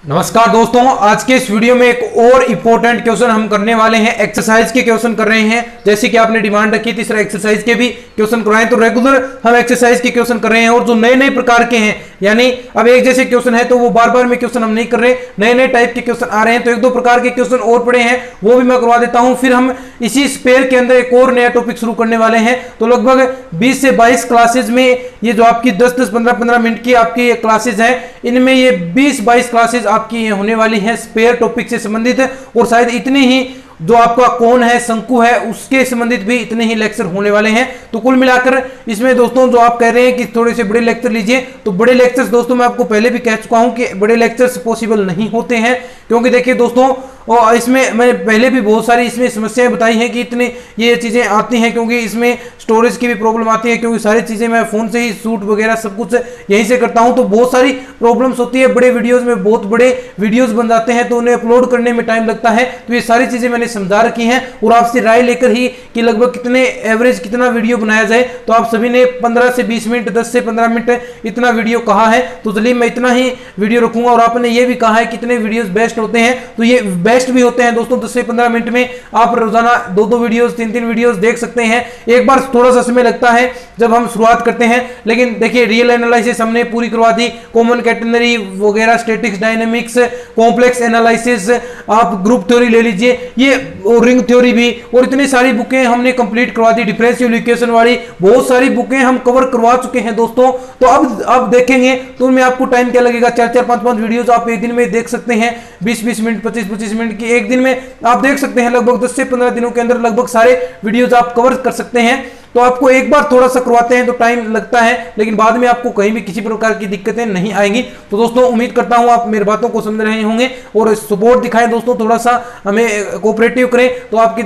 नमस्कार दोस्तों, आज के इस वीडियो में एक और इम्पोर्टेंट क्वेश्चन हम करने वाले हैं। एक्सरसाइज के क्वेश्चन कर रहे हैं, जैसे कि आपने डिमांड रखी थी सर एक्सरसाइज के भी क्वेश्चन कराएं, तो रेगुलर हम एक्सरसाइज के क्वेश्चन कर रहे हैं। और जो नए नए प्रकार के हैं, यानी अब एक जैसे क्वेश्चन है तो वो बार बार में क्वेश्चन हम नहीं कर रहे, नए नए टाइप के क्वेश्चन आ रहे हैं। तो एक दो प्रकार के क्वेश्चन और पड़े हैं, वो भी मैं करवा देता हूं। फिर हम इसी स्पेयर के अंदर एक और नया टॉपिक शुरू करने वाले हैं। तो लगभग 20 से 22 क्लासेज में ये जो आपकी 10-10, 15-15 मिनट की आपकी क्लासेज हैं, इनमें ये 20-22 क्लासेज आपकी होने वाली हैं स्पेयर टॉपिक से संबंधित है। और शायद इतने ही जो आपका कौन है, शंकु है, उसके संबंधित भी इतने ही लेक्चर होने वाले हैं। तो कुल मिलाकर इसमें दोस्तों जो आप कह रहे हैं कि थोड़े से बड़े लेक्चर लीजिए, तो बड़े लेक्चर्स दोस्तों मैं आपको पहले भी कह चुका हूं कि बड़े लेक्चर्स पॉसिबल नहीं होते हैं। क्योंकि देखिए दोस्तों, और इसमें मैंने पहले भी बहुत सारी इसमें समस्याएं बताई हैं कि इतने ये चीज़ें आती हैं, क्योंकि इसमें स्टोरेज की भी प्रॉब्लम आती है, क्योंकि सारी चीज़ें मैं फ़ोन से ही शूट वगैरह सब कुछ यहीं से करता हूं। तो बहुत सारी प्रॉब्लम्स होती है, बड़े वीडियोज़ में बहुत बड़े वीडियोज़ बन जाते हैं, तो उन्हें अपलोड करने में टाइम लगता है। तो ये सारी चीज़ें मैंने समझा रखी हैं और आपसे राय लेकर ही कि लगभग कितने एवरेज कितना वीडियो बनाया जाए। तो आप सभी ने 15 से 20 मिनट, 10 से 15 मिनट इतना वीडियो कहा है, तो चलिए मैं इतना ही वीडियो रखूंगा। और आपने ये भी कहा है कितने वीडियोस बेस्ट होते हैं, तो ये बेस्ट भी होते हैं दोस्तों। 10 से 15 मिनट में आप रोजाना 2-2 वीडियोस, 3-3 वीडियोस देख सकते हैं। एक बार थोड़ा सा समय लगता है जब हम शुरुआत करते हैं, लेकिन देखिए रियल एनालिसिस हमने पूरी करवा दी, कॉमन कैटेगरी वगैरह, स्टैटिक्स, डायनेमिक्स, कॉम्प्लेक्स एनालिसिस, आप ग्रुप थ्योरी ले लीजिए, ये रिंग थ्योरी भी, और इतनी सारी बुकें हमने कंप्लीट करवा दी। डिफरेंशियल इक्वेशन वाली बहुत सारी बुकें हम कवर करवा चुके हैं दोस्तों। तो अब देखेंगे तो उनमें आपको टाइम क्या लगेगा, 4-4, 5-5 वीडियोस आप एक दिन में देख सकते हैं। 20-20 मिनट, 25-25 मिनट की एक दिन में आप देख सकते हैं। लगभग 10 से 15 दिनों के अंदर लगभग सारे वीडियोस आप कवर कर सकते हैं। तो आपको एक बार थोड़ा सा करवाते हैं तो टाइम लगता है, लेकिन बाद में आपको कहीं भी किसी प्रकार की दिक्कतें नहीं आएंगी। तो दोस्तों उम्मीद करता हूं आप मेरी बातों को समझ रहे होंगे और सपोर्ट दिखाएं दोस्तों, थोड़ा सा हमें कोऑपरेटिव करें तो आपकी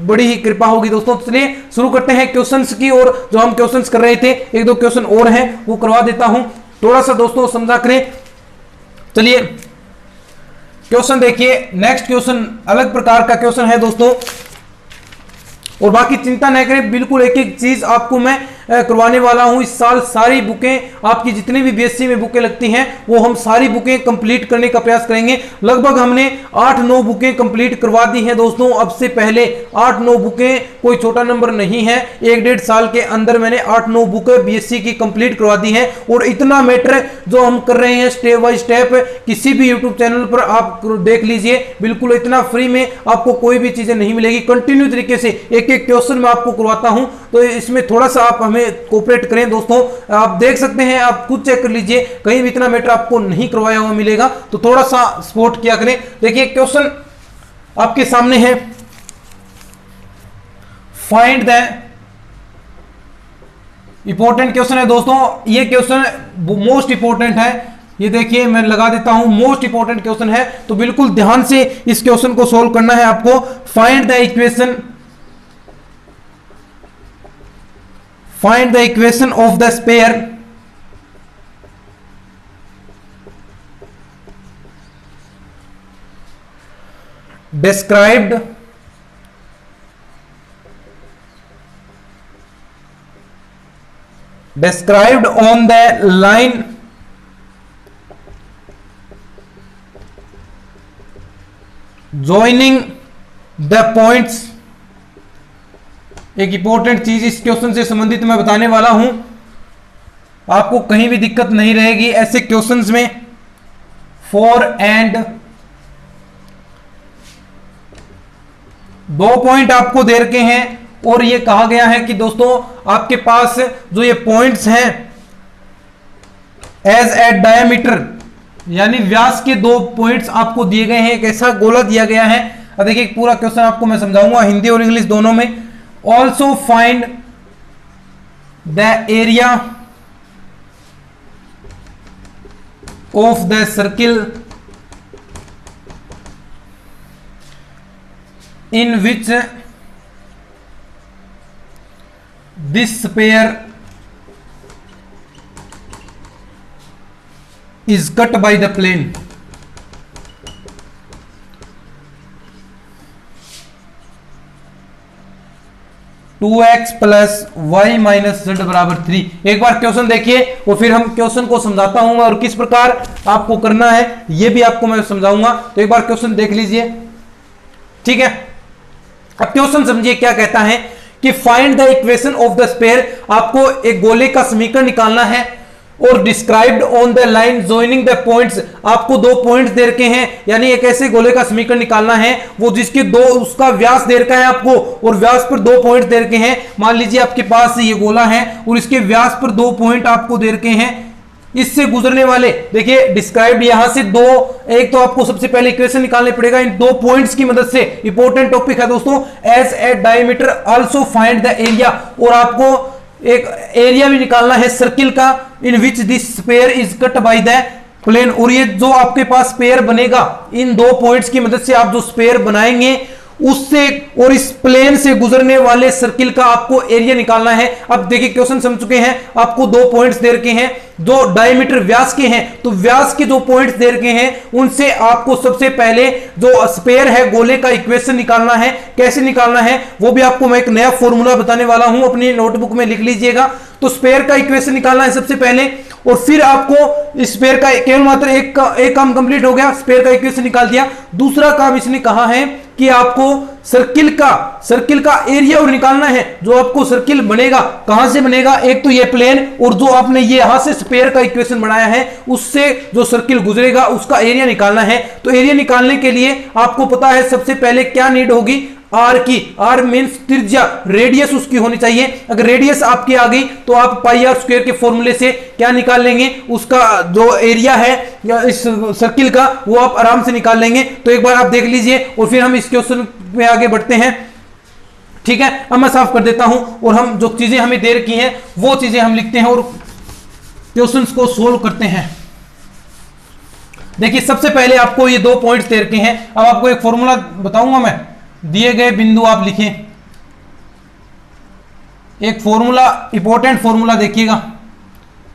बड़ी ही कृपा होगी दोस्तों। चलिए शुरू करते हैं क्वेश्चंस की। और जो हम क्वेश्चंस कर रहे थे, एक दो क्वेश्चन और हैं वो करवा देता हूं, थोड़ा सा दोस्तों समझा करें। चलिए क्वेश्चन देखिए, नेक्स्ट क्वेश्चन अलग प्रकार का क्वेश्चन है दोस्तों। और बाकी चिंता न करें, बिल्कुल एक एक चीज आपको मैं करवाने वाला हूं। इस साल सारी बुकें आपकी जितनी भी बीएससी में बुकें लगती हैं वो हम सारी बुकें कंप्लीट करने का प्रयास करेंगे। लगभग हमने 8-9 बुकें कंप्लीट करवा दी हैं दोस्तों। अब से पहले 8-9 बुकें कोई छोटा नंबर नहीं है, 1-1.5 साल के अंदर मैंने 8-9 बुकें बीएससी की कंप्लीट करवा दी हैं। और इतना मैटर जो हम कर रहे हैं स्टेप बाय स्टेप, किसी भी यूट्यूब चैनल पर आप देख लीजिए, बिल्कुल इतना फ्री में आपको कोई भी चीजें नहीं मिलेगी। कंटिन्यू तरीके से एक एक क्वेश्चन मैं आपको करवाता हूं, तो इसमें थोड़ा सा आप हमें कोऑपरेट करें दोस्तों। आप देख सकते हैं, आप खुद चेक कर लीजिए, कहीं भी इतना मैटर आपको नहीं करवाया हुआ मिलेगा, तो थोड़ा सा सपोर्ट किया करें। देखिए क्वेश्चन आपके सामने है, फाइंड द इंपॉर्टेंट क्वेश्चन है दोस्तों। ये क्वेश्चन मोस्ट इंपॉर्टेंट है, ये देखिए मैं लगा देता हूं, मोस्ट इंपॉर्टेंट क्वेश्चन है, तो बिल्कुल ध्यान से इस क्वेश्चन को सोल्व करना है आपको। Find the equation, find the equation of the sphere described on the line joining the points। एक इंपॉर्टेंट चीज इस क्वेश्चन से संबंधित मैं बताने वाला हूं, आपको कहीं भी दिक्कत नहीं रहेगी ऐसे क्वेश्चंस में। 4 एंड 2 पॉइंट आपको दे रखे हैं, और ये कहा गया है कि दोस्तों आपके पास जो ये पॉइंट्स हैं एज एट डायमीटर, यानी व्यास के 2 पॉइंट्स आपको दिए गए हैं, एक ऐसा गोला दिया गया है। अब देखिए पूरा क्वेश्चन आपको मैं समझाऊंगा हिंदी और इंग्लिश दोनों में। Also find the area of the circle in which this sphere is cut by the plane। 2x plus y minus z बराबर 3। एक बार क्वेश्चन देखिए और फिर हम क्वेश्चन को समझाता हूं और किस प्रकार आपको करना है ये भी आपको मैं समझाऊंगा। तो एक बार क्वेश्चन देख लीजिए, ठीक है। अब क्वेश्चन समझिए क्या कहता है कि find the equation of the sphere. आपको एक गोले का समीकरण निकालना है और described on the line joining the points. आपको दो पॉइंट्स दे रखे हैं, यानी एक ऐसे गोले का समीकरण निकालना है वो जिसके दो उसका व्यास दे रखा है आपको और व्यास पर दो पॉइंट दे रखे हैं। मान लीजिए आपके पास ये गोला है और इसके व्यास पर दो पॉइंट आपको दे रखे हैं। इससे गुजरने वाले देखिए डिस्क्राइब्ड यहां से दो, एक तो आपको सबसे पहले इक्वेशन निकालने पड़ेगा इन दो पॉइंट्स की मदद से। इंपॉर्टेंट टॉपिक है दोस्तों, as a diameter also find the area. और आपको एक एरिया भी निकालना है सर्किल का, in which this sphere is cut by the plane. और ये जो आपके पास स्फीयर बनेगा इन दो पॉइंट्स की मदद से आप जो स्फीयर बनाएंगे उससे और इस प्लेन से गुजरने वाले सर्किल का आपको एरिया निकालना है। अब देखिए क्वेश्चन समझ चुके हैं, आपको दो पॉइंट्स दे रखे हैं जो डायमीटर व्यास के हैं। तो व्यास के जो पॉइंट्स दे रखे हैं उनसे आपको सबसे पहले जो स्फीयर है गोले का इक्वेशन निकालना है। कैसे निकालना है वो भी आपको मैं एक नया फॉर्मूला बताने वाला हूं, अपनी नोटबुक में लिख लीजिएगा। तो स्फीयर का इक्वेशन निकालना है सबसे पहले और फिर आपको स्फीयर का केवल मात्र एक काम कंप्लीट हो गया, स्फीयर का इक्वेशन निकाल दिया। दूसरा काम इसने कहा है कि आपको सर्किल का एरिया और निकालना है। जो आपको सर्किल बनेगा कहां से बनेगा, एक तो ये प्लेन और जो आपने ये यहां से स्फीयर का इक्वेशन बनाया है उससे जो सर्किल गुजरेगा उसका एरिया निकालना है। तो एरिया निकालने के लिए आपको पता है सबसे पहले क्या नीड होगी, आर की। आर मींस त्रिज्या, रेडियस उसकी होनी चाहिए। अगर रेडियस आपकी आ गई तो आप पाई आर स्क्वायर के फॉर्मूले से क्या निकाल लेंगे, उसका जो एरिया है या इस सर्किल का वो आप आराम से निकाल लेंगे। तो एक बार आप देख लीजिए और फिर हम इस क्वेश्चन में आगे बढ़ते हैं, ठीक है। अब मैं साफ कर देता हूं और हम जो चीजें हमें दे रखी हैं वो चीजें हम लिखते हैं और क्वेश्चंस को सोल्व करते हैं। देखिए सबसे पहले आपको ये दो पॉइंट्स दे रखे हैं। अब आपको एक फॉर्मूला बताऊंगा मैं, दिए गए बिंदु आप लिखें। एक फॉर्मूला, इंपॉर्टेंट फॉर्मूला देखिएगा।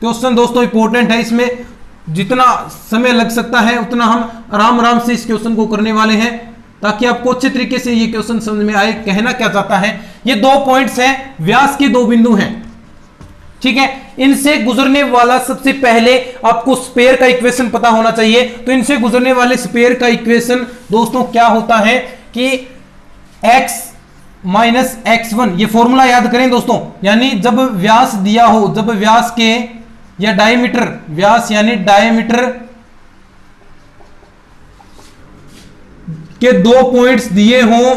क्वेश्चन दोस्तों इंपॉर्टेंट है, इसमें जितना समय लग सकता है उतना हम आराम से इस क्वेश्चन को करने वाले हैं ताकि आपको अच्छे तरीके से ये क्वेश्चन समझ में आए। कहना क्या चाहता है, ये दो पॉइंट्स हैं, व्यास के दो बिंदु हैं, ठीक है। इनसे गुजरने वाला सबसे पहले आपको स्फीयर का इक्वेशन पता होना चाहिए। तो इनसे गुजरने वाले स्फीयर का इक्वेशन दोस्तों क्या होता है कि x माइनस x1, ये फॉर्मूला याद करें दोस्तों। यानी जब व्यास दिया हो, जब व्यास के या डायमीटर, व्यास यानी डायमीटर के दो पॉइंट्स दिए हों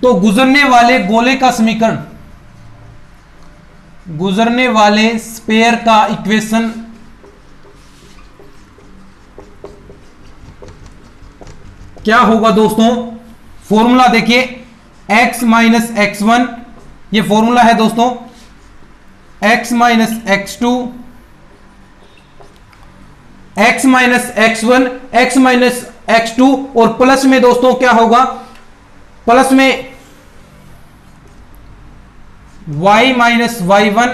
तो गुजरने वाले गोले का समीकरण, गुजरने वाले स्फीयर का इक्वेशन क्या होगा दोस्तों। फॉर्मूला देखिए, x माइनस x1, ये फॉर्मूला है दोस्तों, x minus x2, x minus x1, x minus x2 और प्लस में दोस्तों क्या होगा, प्लस में y माइनस y1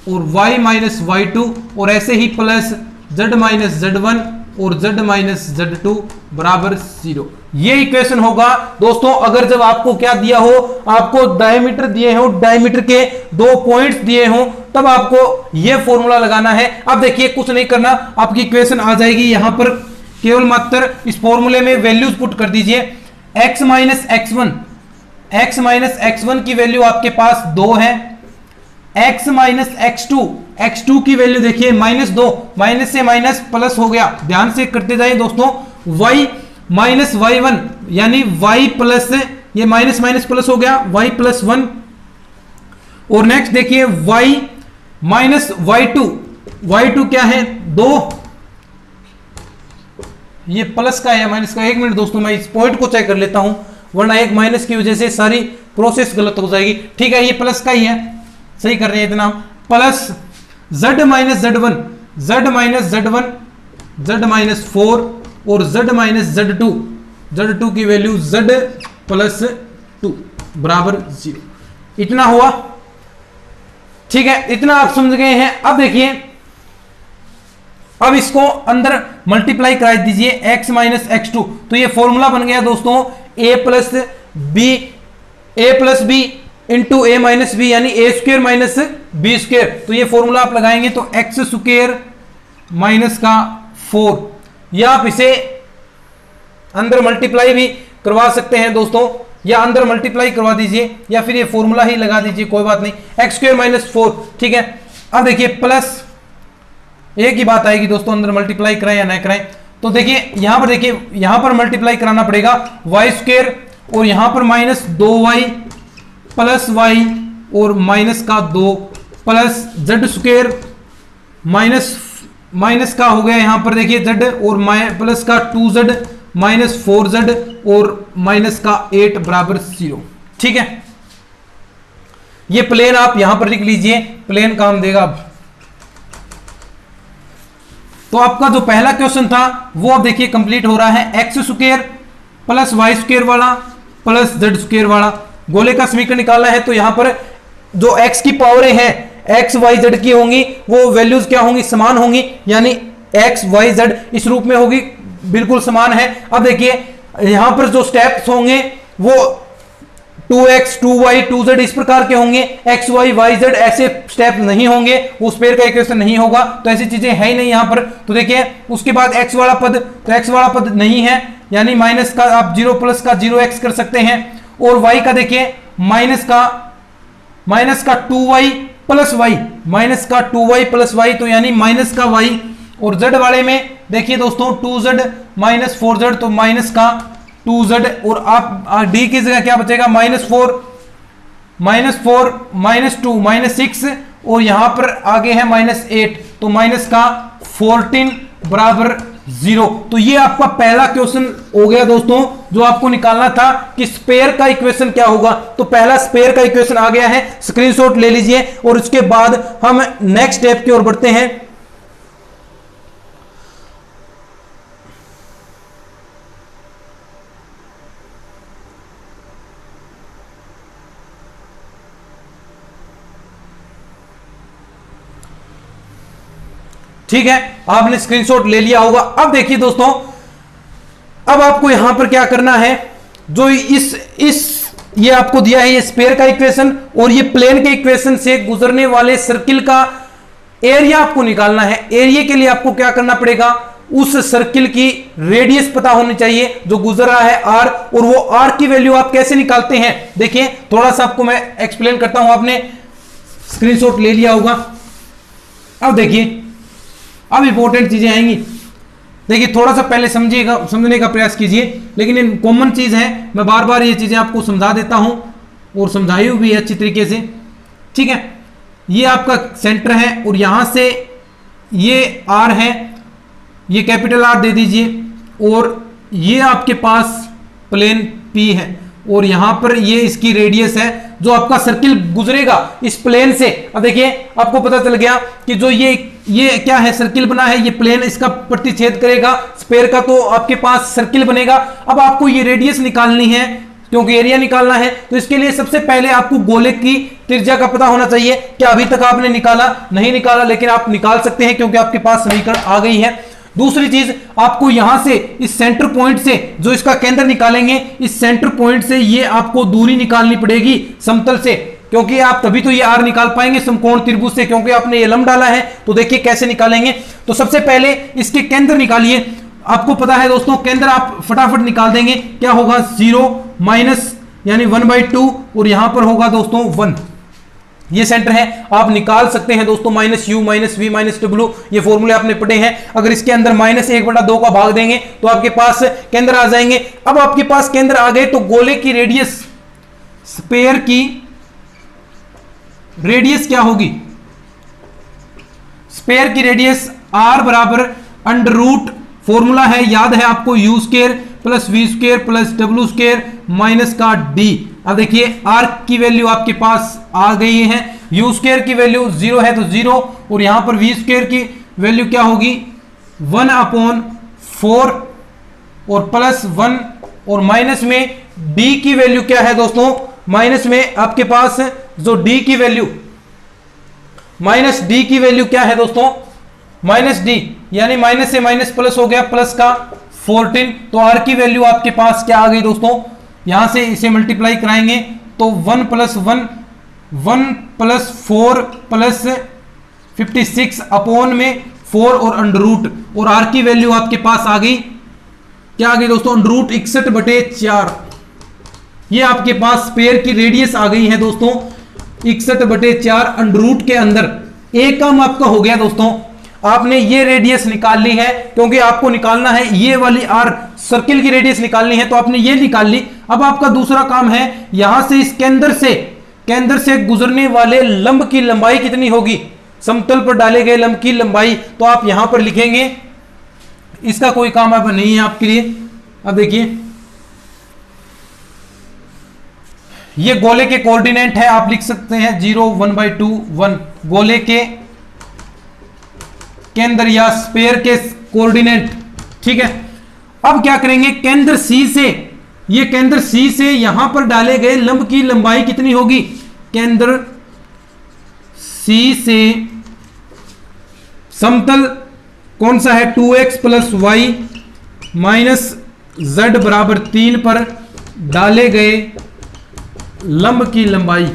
और y माइनस y2 और ऐसे ही प्लस z माइनस z1 और z माइनस z2 बराबर 0। ये इक्वेशन होगा दोस्तों अगर जब आपको क्या दिया हो, आपको डायमीटर दिए हो, डायमीटर के दो पॉइंट्स दिए हो, तब आपको ये फॉर्मूला लगाना है। अब देखिए कुछ नहीं करना, आपकी इक्वेशन आ जाएगी यहां पर, केवल मात्र इस फॉर्मूले में वैल्यूज पुट कर दीजिए। x minus x1, x minus x1 की वैल्यू आपके पास 2 है। x माइनस x2, x2 की वैल्यू देखिए -2, माइनस से माइनस प्लस हो गया, ध्यान से करते जाए दोस्तों। y माइनस y1 यानी y प्लस, ये माइनस माइनस प्लस हो गया, y प्लस 1। और नेक्स्ट देखिए y माइनस y2, y2 क्या है 2, ये प्लस का है माइनस का। एक मिनट दोस्तों मैं इस पॉइंट को चेक कर लेता हूं, वरना एक माइनस की वजह से सारी प्रोसेस गलत हो जाएगी। ठीक है, ये प्लस का ही है, सही कर रहे हैं इतना। Plus z minus z1, z minus z1, z minus 4 और z माइनस z2, z2 की वैल्यू z प्लस 2 बराबर 0। इतना हुआ, ठीक है, इतना आप समझ गए हैं। अब देखिए अब इसको अंदर मल्टीप्लाई करा दीजिए x माइनस x2, तो ये फॉर्मूला बन गया दोस्तों a plus B into A minus B, यानी A square minus B square. तो ये फॉर्मूला आप लगाएंगे तो एक्स स्क्वेयर माइनस का 4, या आप इसे अंदर मल्टीप्लाई भी करवा सकते हैं दोस्तों, या अंदर मल्टीप्लाई करवा दीजिए या फिर ये फॉर्मूला ही लगा दीजिए, कोई बात नहीं, एक्स स्क्वेयर माइनस 4, ठीक है। अब देखिए प्लस एक ही बात आएगी दोस्तों, अंदर मल्टीप्लाई कराएं या ना कराएं। तो देखिए यहां पर, देखिए यहां पर मल्टीप्लाई कराना पड़ेगा वाई स्क्वेयर, और यहां पर माइनस 2y प्लस वाई और माइनस का 2 प्लस जेड स्क्वेयर माइनस का हो गया यहां पर देखिए z, और प्लस का 2z माइनस 4z और माइनस का 8 बराबर 0, ठीक है। ये प्लेन आप यहां पर लिख लीजिए, प्लेन काम देगा। अब तो आपका जो पहला क्वेश्चन था वो अब देखिए कंप्लीट हो रहा है, X square plus Y square वाला प्लस जेड स्क्वेयर वाला गोले का समीकरण निकालना है। तो यहां पर जो x की पावरें हैं एक्स वाई जेड की होंगी, वो वैल्यूज क्या होंगी, समान होंगी, यानी एक्स वाई जेड इस रूप में होगी, बिल्कुल समान है। अब देखिए यहां पर जो स्टेप्स होंगे वो 2x 2y 2z इस प्रकार के होंगे, x y y z ऐसे स्टेप नहीं होंगे, वो स्क्वायर का इक्वेशन नहीं होगा, तो ऐसी चीजें है ही नहीं यहां पर। तो देखिए उसके बाद x वाला पद, तो x वाला पद नहीं है, यानी माइनस का आप 0 प्लस का 0x कर सकते हैं, और y का देखिए माइनस का 2y प्लस y, माइनस का 2y प्लस y, तो यानी माइनस का y, और z वाले में देखिए दोस्तों 2z माइनस 4z, तो माइनस का 2z, और आप d की जगह क्या बचेगा -4 -2 -6, और यहां पर आगे है -8, तो माइनस का 14 बराबर 0। तो ये आपका पहला क्वेश्चन हो गया दोस्तों, जो आपको निकालना था कि स्पेयर का इक्वेशन क्या होगा। तो पहला स्पेयर का इक्वेशन आ गया है, स्क्रीनशॉट ले लीजिए, और उसके बाद हम नेक्स्ट स्टेप की ओर बढ़ते हैं। ठीक है, आपने स्क्रीनशॉट ले लिया होगा। अब देखिए दोस्तों, अब आपको यहां पर क्या करना है, जो ये आपको दिया है ये स्पेयर का इक्वेशन, और ये प्लेन के इक्वेशन से गुजरने वाले सर्किल का एरिया आपको निकालना है। एरिया के लिए आपको क्या करना पड़ेगा, उस सर्किल की रेडियस पता होनी चाहिए जो गुजर रहा है r, और वो r की वैल्यू आप कैसे निकालते हैं, देखिए थोड़ा सा आपको मैं एक्सप्लेन करता हूं, आपने स्क्रीनशॉट ले लिया होगा। अब देखिए, अब इंपॉर्टेंट चीजें आएंगी, देखिए थोड़ा सा पहले समझिएगा, समझने का प्रयास कीजिए, लेकिन इन कॉमन चीज है, मैं बार बार ये चीजें आपको समझा देता हूं, और समझाई भी है अच्छी तरीके से, ठीक है। ये आपका सेंटर है, और यहां से ये r है, ये कैपिटल R दे दीजिए, और ये आपके पास प्लेन P है, और यहां पर ये इसकी रेडियस है, जो आपका सर्किल गुजरेगा इस प्लेन से। अब देखिए आपको पता चल गया कि जो ये क्या है, सर्किल बना है, ये प्लेन इसका प्रतिच्छेद करेगा, स्पेयर का तो आपके पास सर्किल बनेगा। अब आपको ये रेडियस निकालनी है, क्योंकि एरिया निकालना है, तो इसके लिए सबसे पहले आपको गोले की त्रिज्या का पता होना चाहिए। क्या अभी तक आपने निकाला? नहीं निकाला, लेकिन आप निकाल सकते हैं क्योंकि आपके पास समीकरण आ गई है। दूसरी चीज, आपको यहां से इस सेंटर पॉइंट से जो इसका केंद्र निकालेंगे, इस सेंटर पॉइंट से ये आपको दूरी निकालनी पड़ेगी समतल से, क्योंकि आप तभी तो ये r निकाल पाएंगे समकोण त्रिभुज से, क्योंकि आपने ये लंब डाला है। तो देखिए कैसे निकालेंगे, तो सबसे पहले इसके केंद्र निकालिए। आपको पता है दोस्तों, केंद्र आप फटाफट निकाल देंगे, क्या होगा 0 माइनस यानी 1/2, और यहां पर होगा दोस्तों 1, ये सेंटर है। आप निकाल सकते हैं दोस्तों -u -v -w, ये फॉर्मूले आपने पढ़े हैं। अगर इसके अंदर -1/2 का भाग देंगे तो आपके पास केंद्र आ जाएंगे। अब आपके पास केंद्र आ गए तो गोले की रेडियस, स्पेयर की रेडियस क्या होगी, स्पेयर की रेडियस r बराबर √ फॉर्मूला है, याद है आपको, u² + v² + w² माइनस का d। अब देखिए r की वैल्यू आपके पास आ गई है, u² की वैल्यू 0 है तो 0, और यहां पर v² की वैल्यू क्या होगी 1/4, और +1, और माइनस में d की वैल्यू क्या है दोस्तों, माइनस में आपके पास जो d की वैल्यू, -d की वैल्यू क्या है दोस्तों, -d यानी माइनस से माइनस प्लस हो गया, प्लस का 14। तो r की वैल्यू आपके पास क्या आ गई दोस्तों, यहां से इसे मल्टीप्लाई कराएंगे तो 1 + 1 1 + 4 + 56 अपॉन में 4 और अंडर रूट, और r की वैल्यू आपके पास आ गई, क्या आ गई दोस्तों, अंडर रूट 61/4। ये आपके पास स्फीयर की रेडियस आ गई है दोस्तों 61/4 अंडर रूट के अंदर। एक काम आपका हो गया दोस्तों, आपने ये रेडियस निकाल ली है, क्योंकि आपको निकालना है ये वाली r सर्किल की रेडियस निकालनी है, तो आपने ये निकाल ली। अब आपका दूसरा काम है, यहां से इस केंद्र से गुजरने वाले लंब की लंबाई कितनी होगी, समतल पर डाले गए लंब की लंबाई, तो आप यहां पर लिखेंगे। इसका कोई काम अब नहीं है आपके लिए। अब देखिए ये गोले के कोऑर्डिनेट है, आप लिख सकते हैं 0 1/2 1 गोले के केंद्र या स्फीयर के कोऑर्डिनेट, ठीक है। अब क्या करेंगे, केंद्र C से, ये केंद्र C से यहां पर डाले गए लंब की लंबाई कितनी होगी, केंद्र C से समतल कौन सा है 2x + y - z = 3 पर डाले गए लंब की लंबाई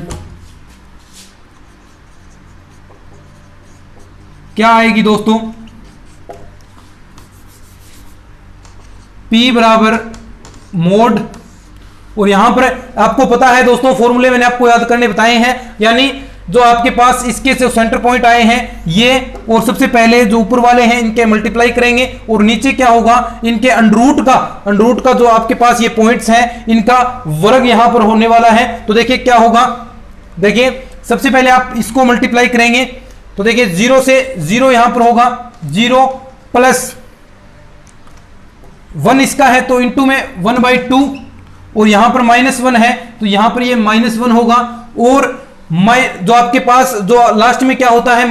क्या आएगी दोस्तों, P = मोड, और यहां पर आपको पता है दोस्तों फॉर्मूले मैंने आपको याद करने बताए हैं, यानी जो आपके पास इसके से सेंटर पॉइंट आए हैं ये, और सबसे पहले जो ऊपर वाले हैं इनके मल्टीप्लाई करेंगे, और नीचे क्या होगा, इनके अंडर रूट का जो आपके पास ये पॉइंट्स हैं इनका वर्ग यहां पर होने वाला है। तो देखिए क्या होगा, देखिए सबसे पहले आप इसको मल्टीप्लाई करेंगे तो देखिए 0 से 0 यहां पर होगा, 0 + 1 इसका है तो इंटू में 1/2, और यहां पर -1 है तो यहां पर ये -1 होगा, और जो आपके पास जो लास्ट में क्या होता है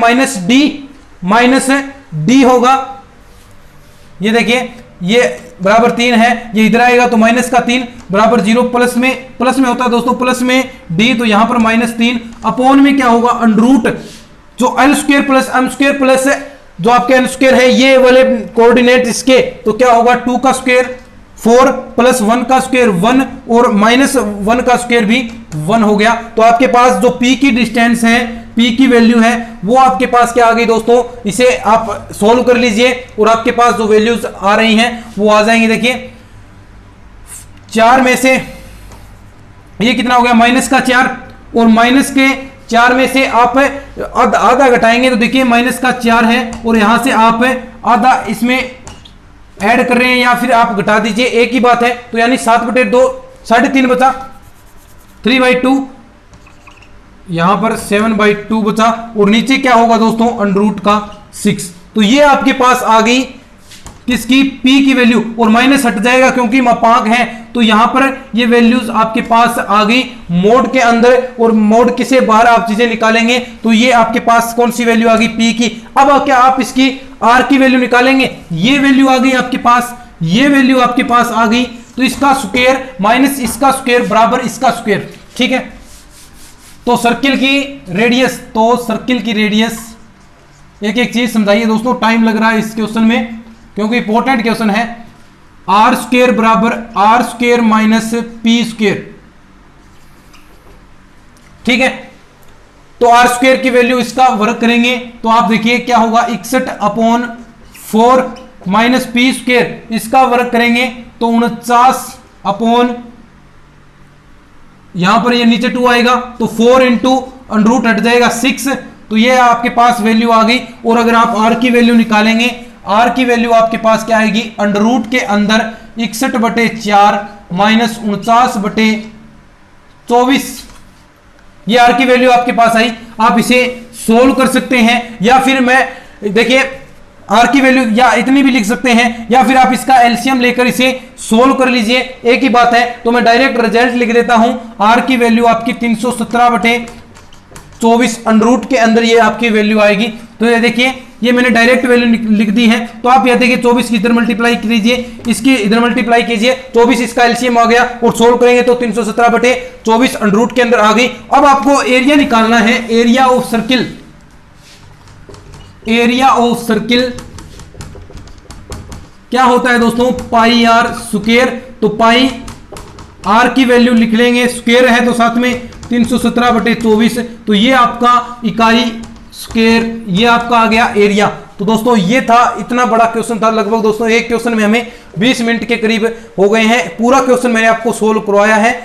-d होगा। ये देखिए ये बराबर 3 है, ये इधर आएगा तो -3 बराबर 0, प्लस में होता है दोस्तों प्लस में d, तो यहां पर -3 अपॉन में क्या होगा अंडर रूट जो l² + m² प्लस जो आपके n² है ये वाले कोऑर्डिनेट इसके, तो क्या होगा 2 का स्क्वायर 4 + 1 का स्क्वायर 1 और -1 का स्क्वायर भी 1 हो गया। तो आपके पास जो P की डिस्टेंस है, P की वैल्यू है वो आपके पास क्या आ गई दोस्तों, इसे आप सोल्व कर लीजिए और आपके पास जो वैल्यूज आ रही हैं वो आ जाएंगी। देखिए 4 में से ये कितना हो गया -4, और -4 में से आप आधा घटाएंगे तो देखिए -4 है, और यहां से आप आधा इसमें ऐड कर रहे हैं या फिर आप घटा दीजिए, एक ही बात है। तो यानी 7/2 3.5 बचा, 3/2 यहां पर 7/2 बचा, और नीचे क्या होगा दोस्तों अंडर रूट का 6। तो ये आपके पास आ गई किसकी, P की वैल्यू, और माइनस हट जाएगा क्योंकि मापांक है, तो यहां पर ये वैल्यूज आपके पास आ गई मोड के अंदर, और मोड के से बाहर आप चीजें निकालेंगे तो ये आपके पास कौन सी वैल्यू आ गई P की। अब क्या आप इसकी R की वैल्यू निकालेंगे, ये वैल्यू आ गई आपके पास, ये वैल्यू आपके पास आ गई, तो इसका स्क्वायर माइनस इसका स्क्वायर बराबर इसका स्क्वायर, ठीक है। तो सर्किल की रेडियस, एक चीज समझाइए दोस्तों, टाइम लग रहा है इस क्वेश्चन में क्योंकि इंपॉर्टेंट क्वेश्चन है। r² बराबर r² - p², ठीक है। तो r² की वैल्यू इसका वर्ग करेंगे तो आप देखिए क्या होगा 61/4 - p², इसका वर्ग करेंगे तो 49 यहां पर ये नीचे 2 आएगा तो 4 × अंडर रूट हट जाएगा 6, तो ये आपके पास वैल्यू आ गई। और अगर आप r की वैल्यू निकालेंगे, r की वैल्यू आपके पास क्या आएगी, अंडर रूट के अंदर 61/4 - 49/24, ये r की वैल्यू आपके पास आई। आप इसे सोल्व कर सकते हैं, या फिर मैं देखिए r की वैल्यू या इतनी भी लिख सकते हैं, या फिर आप इसका एलसीएम लेकर इसे सोल्व कर लीजिए, एक ही बात है। तो मैं डायरेक्ट रिजल्ट लिख देता हूं, r की वैल्यू आपकी 317/24 अंडर रूट के अंदर ये आपकी वैल्यू आएगी। तो ये देखिए ये मैंने डायरेक्ट वैल्यू लिख दी है, तो आप ये देखिए 24 की इधर मल्टीप्लाई कीजिए, इसकी इधर मल्टीप्लाई कीजिए, 24 इसका एलसीएम आ गया, और सोल्व करेंगे तो 317/24 अंडर रूट के अंदर आ गई। अब आपको एरिया निकालना है, एरिया ऑफ सर्किल क्या होता है दोस्तों, पाई आर स्क्वायर। तो पाई आर की वैल्यू लिख लेंगे, स्क्वायर है तो साथ में 317/24, तो ये आपका इकाई स्क्वायर, ये आपका आ गया एरिया। तो दोस्तों ये था, इतना बड़ा क्वेश्चन था, लगभग दोस्तों एक क्वेश्चन में हमें 20 मिनट के करीब हो गए हैं। पूरा क्वेश्चन मैंने आपको सोल्व करवाया है।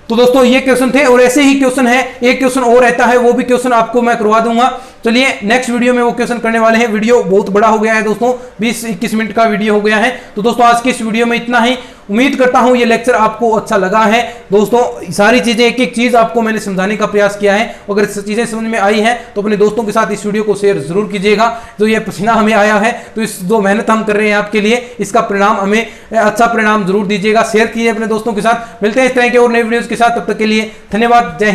तो दोस्तों ये क्वेश्चन थे और ऐसे ही क्वेश्चन है, एक क्वेश्चन और रहता है, वो भी क्वेश्चन आपको मैं करवा दूंगा। चलिए नेक्स्ट वीडियो में वो क्वेश्चन करने वाले हैं। वीडियो बहुत बड़ा हो गया है दोस्तों, 20-21 मिनट का वीडियो हो गया है। तो दोस्तों आज के इस वीडियो में इतना ही। उम्मीद करता हूं ये लेक्चर आपको अच्छा लगा है। दोस्तों सारी चीजें, एक एक चीज आपको मैंने समझाने का प्रयास किया है। अगर चीजें समझ में आई हैं तो अपने दोस्तों के साथ इस वीडियो को शेयर जरूर कीजिएगा। जो ये पसीना हमें आया है, तो इस जो मेहनत हम कर रहे हैं आपके लिए, इसका परिणाम हमें अच्छा परिणाम जरूर दीजिएगा। शेयर कीजिए अपने दोस्तों के साथ। मिलते हैं इस तरह के और नए वीडियोस के साथ, तब तक के लिए धन्यवाद। जय हिंद।